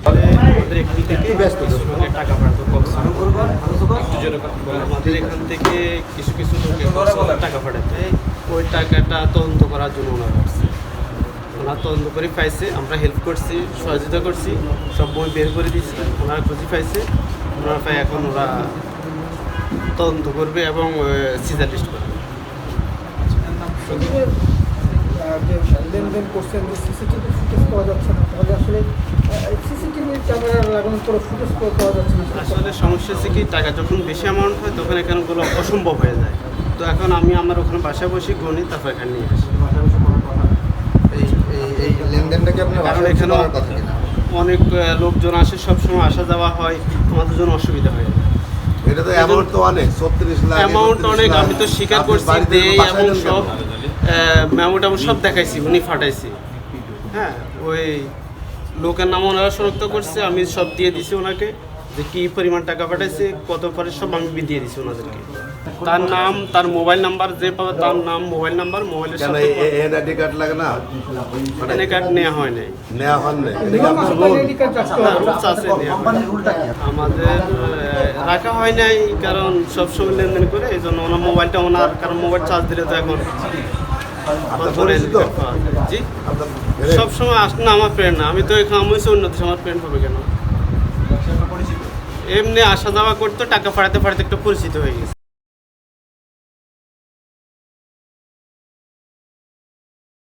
আমাদের এখান থেকে টাকা পাঠাতো আমাদের এখান থেকে কিছু কিছু লোকের টাকা পাঠাতে ওই টাকাটা তদন্ত করার জন্য ওনারা আসছে। ওনারা তদন্ত করে পাইছে, আমরা হেল্প করছি, সহযোগিতা করছি, সব বই বের করে দিচ্ছি। ওনারা খুঁজে পাইছে, ওনারা পাই এখন ওরা তদন্ত করবে এবং সিজার লিস্ট করবে। যে লেনদেন করছেন যে সিসিটিভি ফুটেজ পাওয়া যাচ্ছে না, তাহলে আসলে সিসিটিভি ক্যামেরা লাগানোর পরে ফুটেজ পাওয়া যাচ্ছে না। আসলে সমস্যা হচ্ছে কি, টাকা যখন বেশি অ্যামাউন্ট হয় তখন এখানগুলো অসম্ভব হয়ে যায়। তো এখন আমি আমার ওখানে বাসায় বসে গণি, তারপর এখানে নিয়ে আসি। এই লেনদেনটাকে আপনি কারণ এখানে অনেক লোকজন আসে, সবসময় আসা যাওয়া হয়, আমাদের জন্য অসুবিধা হয়। এটা তো অ্যামাউন্ট তো অনেক 36 লাখ অ্যামাউন্ট অনেক, আমি তো স্বীকার করছি, দেই এবং সব মেমোটা সব দেখাইছি, উনি ফাটাইছি। হ্যাঁ, ওই লোকের নাম ওনারা শনাক্ত করছে, আমি সব দিয়ে দিছি ওনাকে, যে কী পরিমাণ টাকা পাঠাইছে, কত পরে সব আমি দিয়ে দিছি ওনাদেরকে। তার নাম, তার মোবাইল নাম্বার, যে পাবে তার নাম, মোবাইল নাম্বার, মোবাইলের সাথে এনআইডি কার্ড লাগে না, এনআইডি কার্ড নেওয়া হয় নাই। নেওয়া হয় না। রুলস আছে, আমাদের রাখা হয় নাই, কারণ সবসময় লেনদেন করে, এই জন্য ওনার মোবাইলটা ওনার, কারণ মোবাইল চার্জ দিলে তো এখন জি সবসময় আসে না। আমার ফ্রেন্ড না, আমি তো এখানে আমি অন্য দেশে, আমার ফ্রেন্ড হবে কেন? এমনি আসা যাওয়া করতো, টাকা পাঠাতে পাঠাতে একটা পরিচিত হয়ে গেছে।